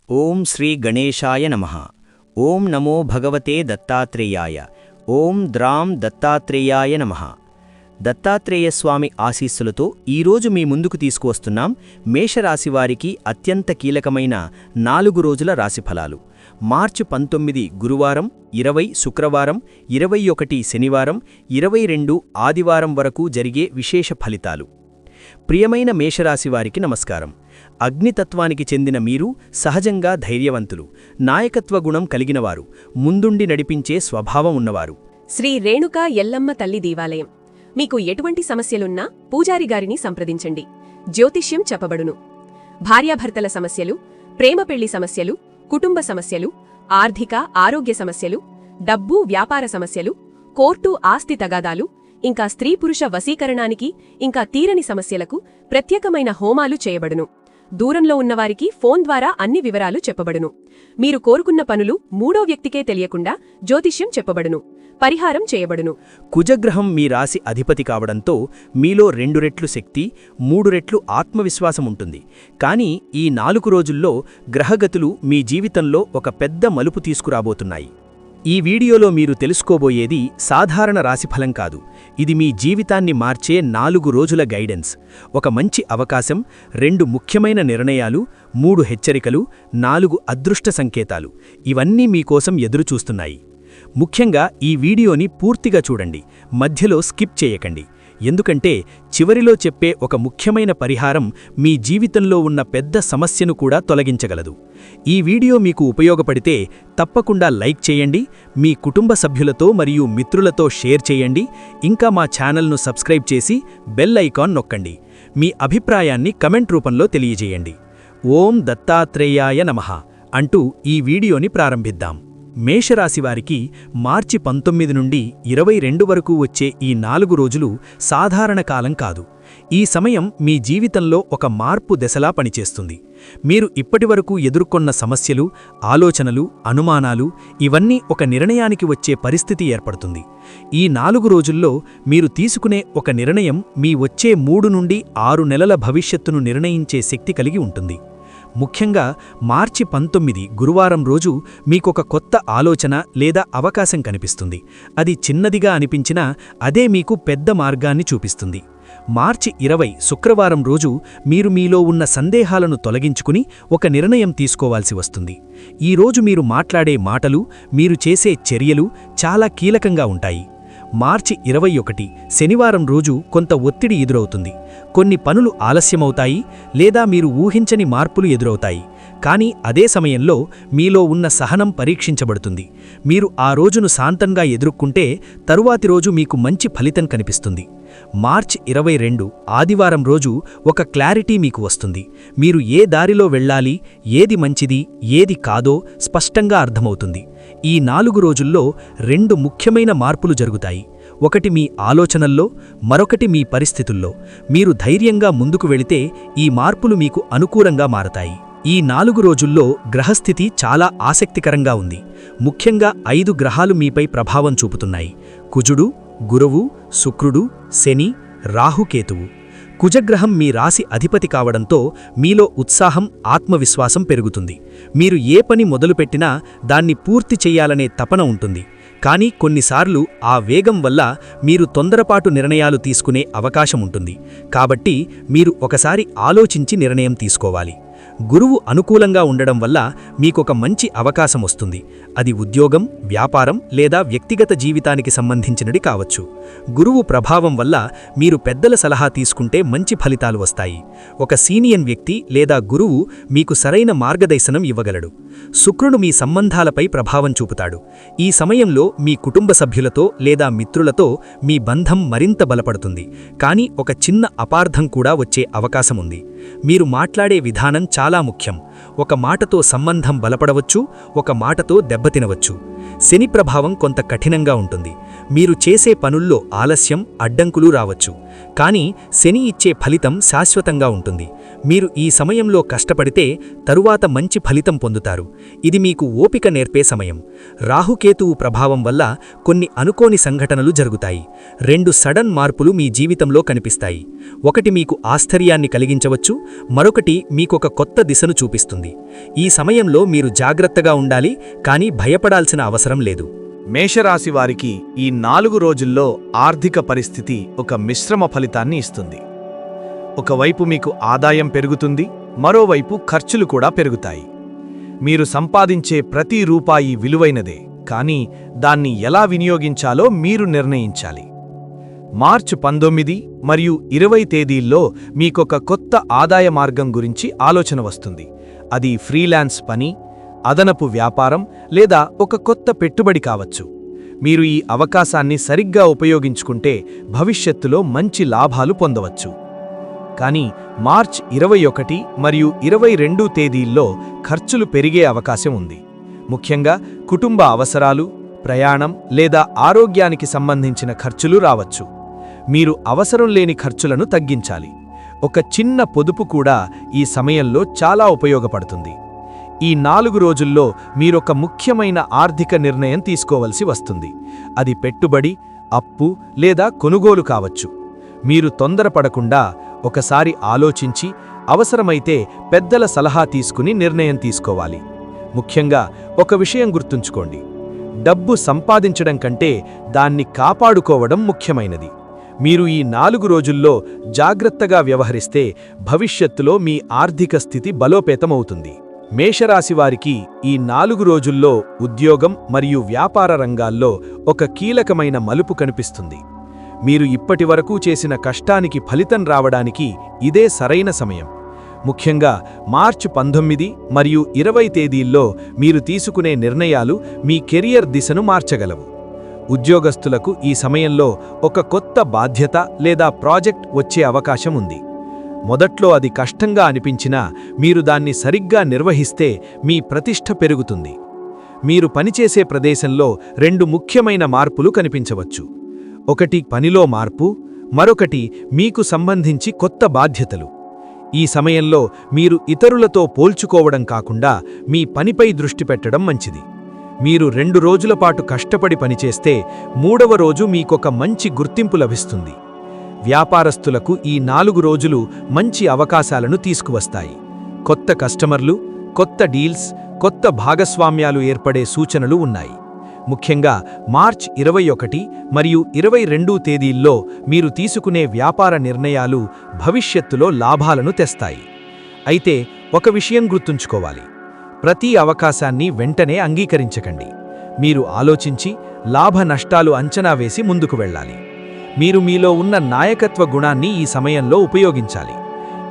ఓం శ్రీ గణేశాయ నమః. ఓం నమో భగవతే దత్తాత్రేయాయ. ఓం ద్రాం దత్తాత్రేయాయ నమః. దత్తాత్రేయ స్వామి ఆశీస్సులతో ఈరోజు మీ ముందుకు తీసుకువస్తున్నాం మేషరాశివారికి అత్యంత కీలకమైన 4 రోజుల రాశిఫలాలు. మార్చి 19 గురువారం, 20 శుక్రవారం, 21 శనివారం, 22 ఆదివారం వరకు జరిగే విశేష ఫలితాలు. ప్రియమైన మేషరాశివారికి నమస్కారం. అగ్నితత్వానికి చెందిన మీరు సహజంగా ధైర్యవంతులు, నాయకత్వ గుణం కలిగినవారు, ముందుండి నడిపించే స్వభావం ఉన్నవారు. శ్రీ రేణుకా ఎల్లమ్మ తల్లి దేవాలయం. మీకు ఎటువంటి సమస్యలున్నా పూజారి గారిని సంప్రదించండి. జ్యోతిష్యం చెప్పబడును. భార్యాభర్తల సమస్యలు, ప్రేమ పెళ్లి సమస్యలు, కుటుంబ సమస్యలు, ఆర్థిక ఆరోగ్య సమస్యలు, డబ్బు వ్యాపార సమస్యలు, కోర్టు ఆస్తి తగాదాలు, ఇంకా స్త్రీ పురుష వశీకరణానికి ఇంకా తీరని సమస్యలకు ప్రత్యేకమైన హోమాలు చేయబడును. దూరంలో ఉన్నవారికి ఫోన్ ద్వారా అన్ని వివరాలు చెప్పబడును. మీరు కోరుకున్న పనులు మూడో వ్యక్తికే తెలియకుండా జ్యోతిష్యం చెప్పబడును. పరిహారం చేయబడును. కుజగ్రహం మీ రాశి అధిపతి కావడంతో మీలో 2 రెట్లు శక్తి, 3 రెట్లు ఆత్మవిశ్వాసం ఉంటుంది. కానీ ఈ 4 రోజుల్లో గ్రహగతులు మీ జీవితంలో ఒక పెద్ద మలుపు తీసుకురాబోతున్నాయి. ఈ వీడియోలో మీరు తెలుసుకోబోయేది సాధారణ రాశిఫలం కాదు. ఇది మీ జీవితాన్ని మార్చే 4 రోజుల గైడెన్స్. ఒక మంచి అవకాశం, 2 ముఖ్యమైన నిర్ణయాలు, 3 హెచ్చరికలు, 4 అదృష్ట సంకేతాలు. ఇవన్నీ మీకోసం ఎదురుచూస్తున్నాయి. ముఖ్యంగా ఈ వీడియోని పూర్తిగా చూడండి, మధ్యలో స్కిప్ చేయకండి. ఎందుకంటే చివరిలో చెప్పే ఒక ముఖ్యమైన పరిహారం మీ జీవితంలో ఉన్న పెద్ద సమస్యను కూడా తొలగించగలదు. ఈ వీడియో మీకు ఉపయోగపడితే తప్పకుండా లైక్ చేయండి, మీ కుటుంబ సభ్యులతో మరియు మిత్రులతో షేర్ చేయండి. ఇంకా మా ఛానల్ను సబ్స్క్రైబ్ చేసి బెల్ ఐకాన్ నొక్కండి. మీ అభిప్రాయాన్ని కమెంట్ రూపంలో తెలియజేయండి. ఓం దత్తాత్రేయాయ నమః అంటూ ఈ వీడియోని ప్రారంభిద్దాం. మేషరాశివారికి మార్చి 19 నుండి 22 వరకు వచ్చే ఈ 4 రోజులు సాధారణ కాలం కాదు. ఈ సమయం మీ జీవితంలో ఒక మార్పు దశలా పనిచేస్తుంది. మీరు ఇప్పటివరకు ఎదుర్కొన్న సమస్యలు, ఆలోచనలు, అనుమానాలు ఇవన్నీ ఒక నిర్ణయానికి వచ్చే పరిస్థితి ఏర్పడుతుంది. ఈ 4 రోజుల్లో మీరు తీసుకునే ఒక నిర్ణయం మీ వచ్చే 3 నుండి 6 నెలల భవిష్యత్తును నిర్ణయించే శక్తి కలిగి ఉంటుంది. ముఖ్యంగా మార్చి 19 గురువారం రోజు మీకొక కొత్త ఆలోచన లేదా అవకాశం కనిపిస్తుంది. అది చిన్నదిగా అనిపించినా అదే మీకు పెద్ద మార్గాన్ని చూపిస్తుంది. మార్చి 20 శుక్రవారం రోజు మీరు మీలో ఉన్న సందేహాలను తొలగించుకుని ఒక నిర్ణయం తీసుకోవాల్సి వస్తుంది. ఈ రోజు మీరు మాట్లాడే మాటలు, మీరు చేసే చర్యలు చాలా కీలకంగా ఉంటాయి. మార్చి 21 శనివారం రోజు కొంత ఒత్తిడి ఎదురవుతుంది. కొన్ని పనులు ఆలస్యమవుతాయి లేదా మీరు ఊహించని మార్పులు ఎదురవుతాయి. కానీ అదే సమయంలో మీలో ఉన్న సహనం పరీక్షించబడుతుంది. మీరు ఆ రోజును శాంతంగా ఎదుర్కొంటే తరువాతి రోజు మీకు మంచి ఫలితం కనిపిస్తుంది. మార్చి 22 ఆదివారం రోజు ఒక క్లారిటీ మీకు వస్తుంది. మీరు ఏ దారిలో వెళ్ళాలి, ఏది మంచిది, ఏది కాదో స్పష్టంగా అర్థమవుతుంది. ఈ 4 రోజుల్లో 2 ముఖ్యమైన మార్పులు జరుగుతాయి. ఒకటి మీ ఆలోచనల్లో, మరొకటి మీ పరిస్థితుల్లో. మీరు ధైర్యంగా ముందుకు వెళితే ఈ మార్పులు మీకు అనుకూలంగా మారతాయి. ఈ 4 రోజుల్లో గ్రహస్థితి చాలా ఆసక్తికరంగా ఉంది. ముఖ్యంగా 5 గ్రహాలు మీపై ప్రభావం చూపుతున్నాయి: కుజుడు, గురువు, శుక్రుడు, శని, రాహుకేతువు. కుజగ్రహం మీ రాశి అధిపతి కావడంతో మీలో ఉత్సాహం, ఆత్మవిశ్వాసం పెరుగుతుంది. మీరు ఏ పని మొదలుపెట్టినా దాన్ని పూర్తి చెయ్యాలనే తపన ఉంటుంది. కానీ కొన్నిసార్లు ఆ వేగం వల్ల మీరు తొందరపాటు నిర్ణయాలు తీసుకునే అవకాశం ఉంటుంది. కాబట్టి మీరు ఒకసారి ఆలోచించి నిర్ణయం తీసుకోవాలి. గురువు అనుకూలంగా ఉండడం వల్ల మీకొక మంచి అవకాశం వస్తుంది. అది ఉద్యోగం, వ్యాపారం లేదా వ్యక్తిగత జీవితానికి సంబంధించినది కావచ్చు. గురువు ప్రభావం వల్ల మీరు పెద్దల సలహా తీసుకుంటే మంచి ఫలితాలు వస్తాయి. ఒక సీనియర్ వ్యక్తి లేదా గురువు మీకు సరైన మార్గదర్శనం ఇవ్వగలడు. శుక్రుడు మీ సంబంధాలపై ప్రభావం చూపుతాడు. ఈ సమయంలో మీ కుటుంబ సభ్యులతో లేదా మిత్రులతో మీ బంధం మరింత బలపడుతుంది. కానీ ఒక చిన్న అపార్థం కూడా వచ్చే అవకాశముంది. మీరు మాట్లాడే విధానం చాలా ముఖ్యం. ఒక మాటతో సంబంధం బలపడవచ్చు, ఒక మాటతో దెబ్బతినవచ్చు. శని ప్రభావం కొంత కఠినంగా ఉంటుంది. మీరు చేసే పనుల్లో ఆలస్యం, అడ్డంకులు రావచ్చు. కానీ శని ఇచ్చే ఫలితం శాశ్వతంగా ఉంటుంది. మీరు ఈ సమయంలో కష్టపడితే తరువాత మంచి ఫలితం పొందుతారు. ఇది మీకు ఓపిక నేర్పే సమయం. రాహుకేతువు ప్రభావం వల్ల కొన్ని అనుకోని సంఘటనలు జరుగుతాయి. 2 సడన్ మార్పులు మీ జీవితంలో కనిపిస్తాయి. ఒకటి మీకు ఆశ్చర్యాన్ని కలిగించవచ్చు, మరొకటి మీకొక కొత్త దిశను చూపిస్తుంది. ఈ సమయంలో మీరు జాగ్రత్తగా ఉండాలి, కానీ భయపడాల్సిన అవసరం లేదు. మేషరాశి వారికి ఈ 4 రోజుల్లో ఆర్థిక పరిస్థితి ఒక మిశ్రమ ఫలితాన్ని ఇస్తుంది. ఒకవైపు మీకు ఆదాయం పెరుగుతుంది, మరోవైపు ఖర్చులు కూడా పెరుగుతాయి. మీరు సంపాదించే ప్రతి రూపాయి విలువైనదే, కానీ దాన్ని ఎలా వినియోగించాలో మీరు నిర్ణయించాలి. మార్చి 19 మరియు 20 తేదీల్లో మీకొక కొత్త ఆదాయ మార్గం గురించి ఆలోచన వస్తుంది. అది ఫ్రీలాన్స్ పని, అదనపు వ్యాపారం లేదా ఒక కొత్త పెట్టుబడి కావచ్చు. మీరు ఈ అవకాశాన్ని సరిగ్గా ఉపయోగించుకుంటే భవిష్యత్తులో మంచి లాభాలు పొందవచ్చు. కానీ మార్చి 21 మరియు 22 తేదీల్లో ఖర్చులు పెరిగే అవకాశం ఉంది. ముఖ్యంగా కుటుంబ అవసరాలు, ప్రయాణం లేదా ఆరోగ్యానికి సంబంధించిన ఖర్చులు రావచ్చు. మీరు అవసరం లేని ఖర్చులను తగ్గించాలి. ఒక చిన్న పొదుపు కూడా ఈ సమయంలో చాలా ఉపయోగపడుతుంది. ఈ 4 రోజుల్లో మీరొక ముఖ్యమైన ఆర్థిక నిర్ణయం తీసుకోవలసి వస్తుంది. అది పెట్టుబడి, అప్పు లేదా కొనుగోలు కావచ్చు. మీరు తొందరపడకుండా ఒకసారి ఆలోచించి అవసరమైతే పెద్దల సలహా తీసుకుని నిర్ణయం తీసుకోవాలి. ముఖ్యంగా ఒక విషయం గుర్తుంచుకోండి, డబ్బు సంపాదించడం కంటే దాన్ని కాపాడుకోవడం ముఖ్యమైనది. మీరు ఈ 4 రోజుల్లో జాగ్రత్తగా వ్యవహరిస్తే భవిష్యత్తులో మీ ఆర్థిక స్థితి బలోపేతమవుతుంది. మేషరాశివారికి ఈ 4 రోజుల్లో ఉద్యోగం మరియు వ్యాపార రంగాల్లో ఒక కీలకమైన మలుపు కనిపిస్తుంది. మీరు ఇప్పటివరకు చేసిన కష్టానికి ఫలితం రావడానికి ఇదే సరైన సమయం. ముఖ్యంగా మార్చి 19 మరియు 20 తేదీల్లో మీరు తీసుకునే నిర్ణయాలు మీ కెరియర్ దిశను మార్చగలవు. ఉద్యోగస్తులకు ఈ సమయంలో ఒక కొత్త బాధ్యత లేదా ప్రాజెక్ట్ వచ్చే అవకాశం ఉంది. మొదట్లో అది కష్టంగా అనిపించినా మీరు దాన్ని సరిగ్గా నిర్వహిస్తే మీ ప్రతిష్ఠ పెరుగుతుంది. మీరు పనిచేసే ప్రదేశంలో 2 ముఖ్యమైన మార్పులు కనిపించవచ్చు. ఒకటి పనిలో మార్పు, మరొకటి మీకు సంబంధించి కొత్త బాధ్యతలు. ఈ సమయంలో మీరు ఇతరులతో పోల్చుకోవడం కాకుండా మీ పనిపై దృష్టి పెట్టడం మంచిది. మీరు 2 రోజుల పాటు కష్టపడి పనిచేస్తే 3వ రోజు మీకొక మంచి గుర్తింపు లభిస్తుంది. వ్యాపారస్తులకు ఈ 4 రోజులు మంచి అవకాశాలను తీసుకువస్తాయి. కొత్త కస్టమర్లు, కొత్త డీల్స్, కొత్త భాగస్వామ్యాలు ఏర్పడే సూచనలు ఉన్నాయి. ముఖ్యంగా మార్చి 21 మరియు 22 తేదీల్లో మీరు తీసుకునే వ్యాపార నిర్ణయాలు భవిష్యత్తులో లాభాలను తెస్తాయి. అయితే ఒక విషయం గుర్తుంచుకోవాలి, ప్రతి అవకాశాన్ని వెంటనే అంగీకరించకండి. మీరు ఆలోచించి లాభ నష్టాలు అంచనా వేసి ముందుకు వెళ్ళాలి. మీరు మీలో ఉన్న నాయకత్వ గుణాన్ని ఈ సమయంలో ఉపయోగించాలి.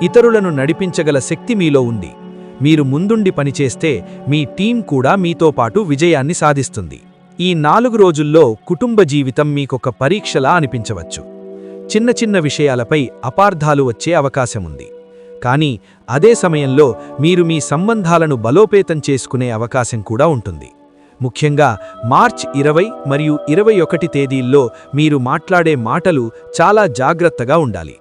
ఇతరులను నడిపించగల శక్తి మీలో ఉంది. మీరు ముందుండి పనిచేస్తే మీ టీం కూడా మీతో పాటు విజయాన్ని సాధిస్తుంది. ఈ 4 రోజుల్లో కుటుంబ జీవితం మీకొక పరీక్షలా అనిపించవచ్చు. చిన్న చిన్న విషయాలపై అపార్థాలు వచ్చే అవకాశముంది. కానీ అదే సమయంలో మీరు మీ సంబంధాలను బలోపేతం చేసుకునే అవకాశం కూడా ఉంటుంది. ముఖ్యంగా మార్చి 20 మరియు 21 తేదీల్లో మీరు మాట్లాడే మాటలు చాలా జాగ్రత్తగా ఉండాలి.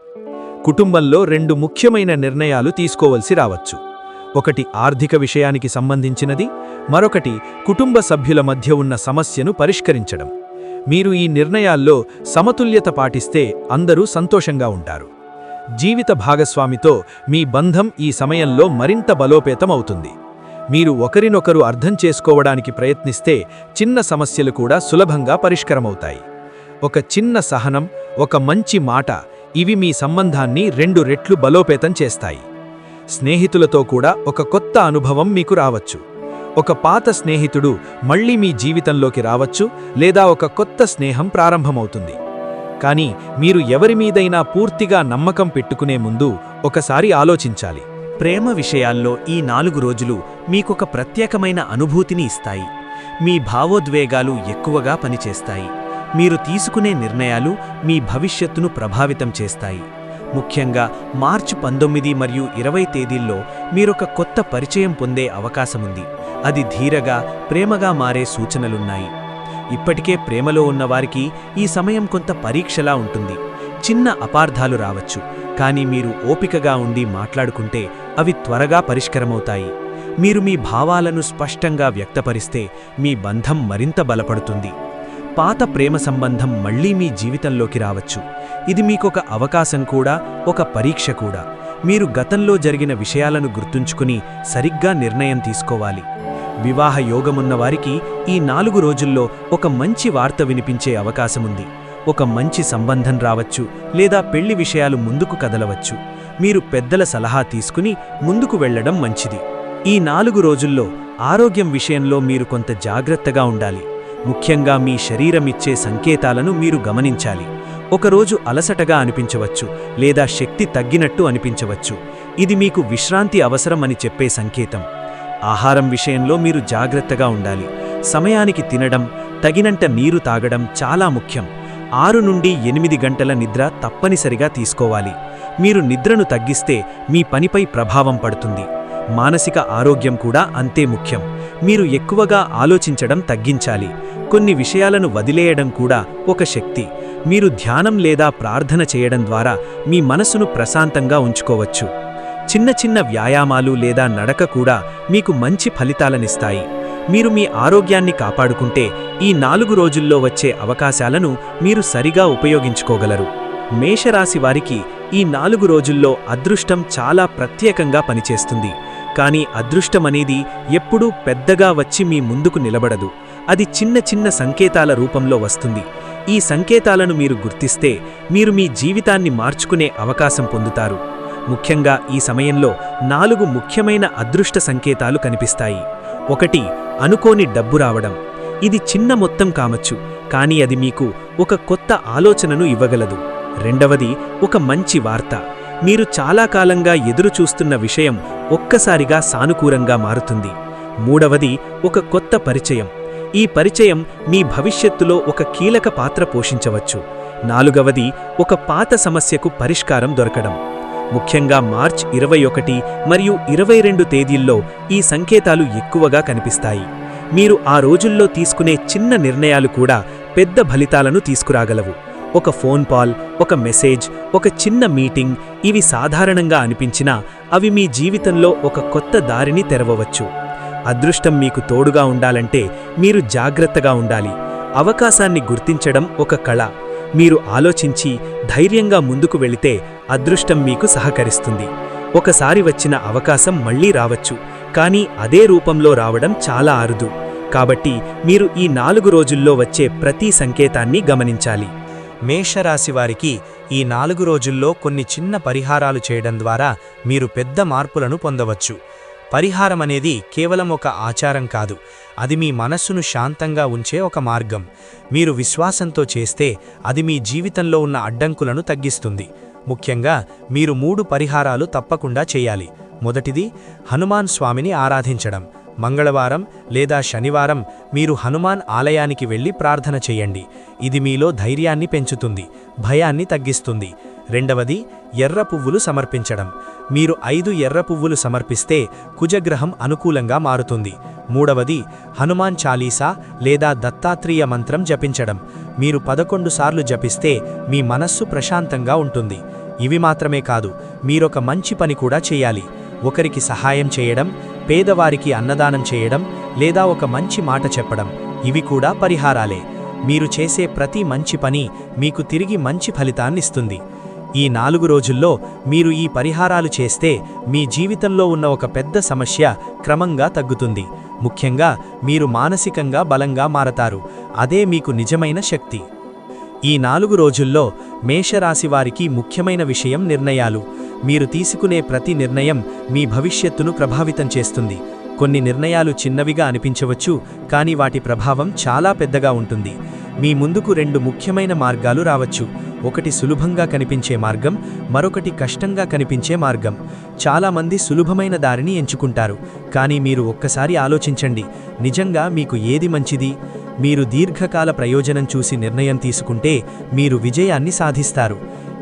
కుటుంబంలో 2 ముఖ్యమైన నిర్ణయాలు తీసుకోవలసి రావచ్చు. ఒకటి ఆర్థిక విషయానికి సంబంధించినది, మరొకటి కుటుంబ సభ్యుల మధ్య ఉన్న సమస్యను పరిష్కరించడం. మీరు ఈ నిర్ణయాల్లో సమతుల్యత పాటిస్తే అందరూ సంతోషంగా ఉంటారు. జీవిత భాగస్వామితో మీ బంధం ఈ సమయంలో మరింత బలోపేతం అవుతుంది. మీరు ఒకరినొకరు అర్థం చేసుకోవడానికి ప్రయత్నిస్తే చిన్న సమస్యలు కూడా సులభంగా పరిష్కారమవుతాయి. ఒక చిన్న సహనం, ఒక మంచి మాట, ఇవి మీ సంబంధాన్ని 2 రెట్లు బలోపేతం చేస్తాయి. స్నేహితులతో కూడా ఒక కొత్త అనుభవం మీకు రావచ్చు. ఒక పాత స్నేహితుడు మళ్ళీ మీ జీవితంలోకి రావచ్చు, లేదా ఒక కొత్త స్నేహం ప్రారంభమవుతుంది. కానీ మీరు ఎవరి మీదైనా పూర్తిగా నమ్మకం పెట్టుకునే ముందు ఒకసారి ఆలోచించాలి. ప్రేమ విషయాల్లో ఈ 4 రోజులు మీకొక ప్రత్యేకమైన అనుభూతిని ఇస్తాయి. మీ భావోద్వేగాలు ఎక్కువగా పనిచేస్తాయి. మీరు తీసుకునే నిర్ణయాలు మీ భవిష్యత్తును ప్రభావితం చేస్తాయి. ముఖ్యంగా మార్చి 19 మరియు 20 తేదీల్లో మీరొక కొత్త పరిచయం పొందే అవకాశముంది. అది ధీరగా, ప్రేమగా మారే సూచనలున్నాయి. ఇప్పటికే ప్రేమలో ఉన్నవారికి ఈ సమయం కొంత పరీక్షలా ఉంటుంది. చిన్న అపార్థాలు రావచ్చు, కానీ మీరు ఓపికగా ఉండి మాట్లాడుకుంటే అవి త్వరగా పరిష్కారమవుతాయి. మీరు మీ భావాలను స్పష్టంగా వ్యక్తపరిస్తే మీ బంధం మరింత బలపడుతుంది. పాత ప్రేమ సంబంధం మళ్లీ మీ జీవితంలోకి రావచ్చు. ఇది మీకొక అవకాశం కూడా, ఒక పరీక్ష కూడా. మీరు గతంలో జరిగిన విషయాలను గుర్తుంచుకుని సరిగ్గా నిర్ణయం తీసుకోవాలి. వివాహ యోగమున్నవారికి ఈ 4 రోజుల్లో ఒక మంచి వార్త వినిపించే అవకాశముంది. ఒక మంచి సంబంధం రావచ్చు, లేదా పెళ్లి విషయాలు ముందుకు కదలవచ్చు. మీరు పెద్దల సలహా తీసుకుని ముందుకు వెళ్లడం మంచిది. ఈ 4 రోజుల్లో ఆరోగ్యం విషయంలో మీరు కొంత జాగ్రత్తగా ఉండాలి. ముఖ్యంగా మీ శరీరమిచ్చే సంకేతాలను మీరు గమనించాలి. ఒకరోజు అలసటగా అనిపించవచ్చు, లేదా శక్తి తగ్గినట్టు అనిపించవచ్చు. ఇది మీకు విశ్రాంతి అవసరం అని చెప్పే సంకేతం. ఆహారం విషయంలో మీరు జాగ్రత్తగా ఉండాలి. సమయానికి తినడం, తగినంత నీరు తాగడం చాలా ముఖ్యం. 6 నుండి 8 గంటల నిద్ర తప్పనిసరిగా తీసుకోవాలి. మీరు నిద్రను తగ్గిస్తే మీ పనిపై ప్రభావం పడుతుంది. మానసిక ఆరోగ్యం కూడా అంతే ముఖ్యం. మీరు ఎక్కువగా ఆలోచించడం తగ్గించాలి. కొన్ని విషయాలను వదిలేయడం కూడా ఒక శక్తి. మీరు ధ్యానం లేదా ప్రార్థన చేయడం ద్వారా మీ మనసును ప్రశాంతంగా ఉంచుకోవచ్చు. చిన్న చిన్న వ్యాయామాలు లేదా నడక కూడా మీకు మంచి ఫలితాలనిస్తాయి. మీరు మీ ఆరోగ్యాన్ని కాపాడుకుంటే ఈ 4 రోజుల్లో వచ్చే అవకాశాలను మీరు సరిగా ఉపయోగించుకోగలరు. మేషరాశి వారికి ఈ 4 రోజుల్లో అదృష్టం చాలా ప్రత్యేకంగా పనిచేస్తుంది. కానీ అదృష్టమనేది ఎప్పుడూ పెద్దగా వచ్చి మీ ముందుకు నిలబడదు. అది చిన్న చిన్న సంకేతాల రూపంలో వస్తుంది. ఈ సంకేతాలను మీరు గుర్తిస్తే మీరు మీ జీవితాన్ని మార్చుకునే అవకాశం పొందుతారు. ముఖ్యంగా ఈ సమయంలో 4 ముఖ్యమైన అదృష్ట సంకేతాలు కనిపిస్తాయి. 1. అనుకోని డబ్బు రావడం. ఇది చిన్న మొత్తం కావచ్చు, కానీ అది మీకు ఒక కొత్త ఆలోచనను ఇవ్వగలదు. 2. ఒక మంచి వార్త. మీరు చాలా కాలంగా ఎదురుచూస్తున్న విషయం ఒక్కసారిగా సానుకూలంగా మారుతుంది. 3. ఒక కొత్త పరిచయం. ఈ పరిచయం మీ భవిష్యత్తులో ఒక కీలక పాత్ర పోషించవచ్చు. 4. ఒక పాత సమస్యకు పరిష్కారం దొరకడం. ముఖ్యంగా మార్చి 21 మరియు 22 తేదీల్లో ఈ సంకేతాలు ఎక్కువగా కనిపిస్తాయి. మీరు ఆ రోజుల్లో తీసుకునే చిన్న నిర్ణయాలు కూడా పెద్ద ఫలితాలను తీసుకురాగలవు. ఒక ఫోన్ కాల్, ఒక మెసేజ్, ఒక చిన్న మీటింగ్, ఇవి సాధారణంగా అనిపించినా అవి మీ జీవితంలో ఒక కొత్త దారిని తెరవవచ్చు. అదృష్టం మీకు తోడుగా ఉండాలంటే మీరు జాగ్రత్తగా ఉండాలి. అవకాశాన్ని గుర్తించడం ఒక కళ. మీరు ఆలోచించి ధైర్యంగా ముందుకు వెళితే అదృష్టం మీకు సహకరిస్తుంది. ఒకసారి వచ్చిన అవకాశం మళ్లీ రావచ్చు, కానీ అదే రూపంలో రావడం చాలా అరుదు. కాబట్టి మీరు ఈ 4 రోజుల్లో వచ్చే ప్రతి సంకేతాన్ని గమనించాలి. మేషరాశివారికి ఈ 4 రోజుల్లో కొన్ని చిన్న పరిహారాలు చేయడం ద్వారా మీరు పెద్ద మార్పులను పొందవచ్చు. పరిహారమనేది కేవలం ఒక ఆచారం కాదు, అది మీ మనస్సును శాంతంగా ఉంచే ఒక మార్గం. మీరు విశ్వాసంతో చేస్తే అది మీ జీవితంలో ఉన్న అడ్డంకులను తగ్గిస్తుంది. ముఖ్యంగా మీరు 3 పరిహారాలు తప్పకుండా చేయాలి. మొదటిది, హనుమాన్ స్వామిని ఆరాధించడం. మంగళవారం లేదా శనివారం మీరు హనుమాన్ ఆలయానికి వెళ్లి ప్రార్థన చేయండి. ఇది మీలో ధైర్యాన్ని పెంచుతుంది, భయాన్ని తగ్గిస్తుంది. 2. ఎర్ర పువ్వులు సమర్పించడం. మీరు 5 ఎర్ర పువ్వులు సమర్పిస్తే కుజగ్రహం అనుకూలంగా మారుతుంది. 3. హనుమాన్ చాలీసా లేదా దత్తాత్రేయ మంత్రం జపించడం. మీరు 11 సార్లు జపిస్తే మీ మనస్సు ప్రశాంతంగా ఉంటుంది. ఇవి మాత్రమే కాదు, మీరొక మంచి పని కూడా చేయాలి. ఒకరికి సహాయం చేయడం, పేదవారికి అన్నదానం చేయడం, లేదా ఒక మంచి మాట చెప్పడం, ఇవి కూడా పరిహారాలే. మీరు చేసే ప్రతి మంచి పని మీకు తిరిగి మంచి ఫలితాన్నిస్తుంది. ఈ 4 రోజుల్లో మీరు ఈ పరిహారాలు చేస్తే మీ జీవితంలో ఉన్న ఒక పెద్ద సమస్య క్రమంగా తగ్గుతుంది. ముఖ్యంగా మీరు మానసికంగా బలంగా మారతారు. అదే మీకు నిజమైన శక్తి. ఈ 4 రోజుల్లో మేషరాశివారికి ముఖ్యమైన విషయం నిర్ణయాలు. మీరు తీసుకునే ప్రతి నిర్ణయం మీ భవిష్యత్తును ప్రభావితం చేస్తుంది. కొన్ని నిర్ణయాలు చిన్నవిగా అనిపించవచ్చు, కానీ వాటి ప్రభావం చాలా పెద్దగా ఉంటుంది. మీ ముందుకు 2 ముఖ్యమైన మార్గాలు రావచ్చు. ఒకటి సులభంగా కనిపించే మార్గం, మరొకటి కష్టంగా కనిపించే మార్గం. చాలామంది సులభమైన దారిని ఎంచుకుంటారు, కానీ మీరు ఒక్కసారి ఆలోచించండి, నిజంగా మీకు ఏది మంచిది? మీరు దీర్ఘకాల ప్రయోజనం చూసి నిర్ణయం తీసుకుంటే మీరు విజయాన్ని సాధిస్తారు.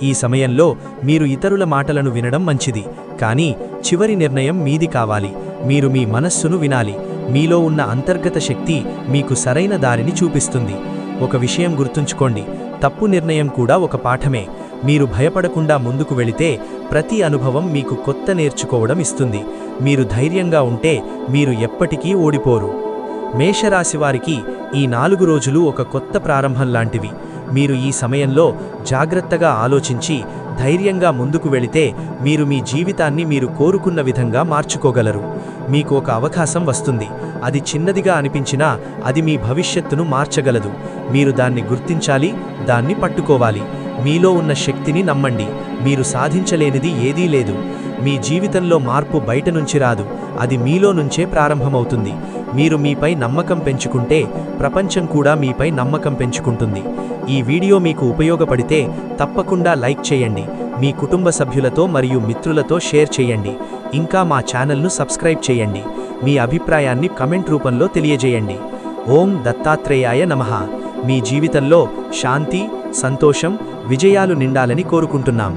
ఈ సమయంలో మీరు ఇతరుల మాటలను వినడం మంచిది, కానీ చివరి నిర్ణయం మీది కావాలి. మీరు మీ మనస్సును వినాలి. మీలో ఉన్న అంతర్గత శక్తి మీకు సరైన దారిని చూపిస్తుంది. ఒక విషయం గుర్తుంచుకోండి, తప్పు నిర్ణయం కూడా ఒక పాఠమే. మీరు భయపడకుండా ముందుకు వెళితే ప్రతి అనుభవం మీకు కొత్త నేర్చుకోవడం ఇస్తుంది. మీరు ధైర్యంగా ఉంటే మీరు ఎప్పటికీ ఓడిపోరు. మేషరాశివారికి ఈ 4 రోజులు ఒక కొత్త ప్రారంభం లాంటివి. మీరు ఈ సమయంలో జాగ్రత్తగా ఆలోచించి ధైర్యంగా ముందుకు వెళితే మీరు మీ జీవితాన్ని మీరు కోరుకున్న విధంగా మార్చుకోగలరు. మీకు ఒక అవకాశం వస్తుంది. అది చిన్నదిగా అనిపించినా అది మీ భవిష్యత్తును మార్చగలదు. మీరు దాన్ని గుర్తించాలి, దాన్ని పట్టుకోవాలి. మీలో ఉన్న శక్తిని నమ్మండి. మీరు సాధించలేనిది ఏదీ లేదు. మీ జీవితంలో మార్పు బయట నుంచి రాదు, అది మీలో నుంచే ప్రారంభమవుతుంది. మీరు మీపై నమ్మకం పెంచుకుంటే ప్రపంచం కూడా మీపై నమ్మకం పెంచుకుంటుంది. ఈ వీడియో మీకు ఉపయోగపడితే తప్పకుండా లైక్ చేయండి. మీ కుటుంబ సభ్యులతో మరియు మిత్రులతో షేర్ చేయండి. ఇంకా మా ఛానల్ను సబ్స్క్రైబ్ చేయండి. మీ అభిప్రాయాన్ని కమెంట్ రూపంలో తెలియజేయండి. ఓం దత్తాత్రేయాయ నమః. మీ జీవితంలో శాంతి, సంతోషం, విజయాలు నిండాలని కోరుకుంటున్నాం.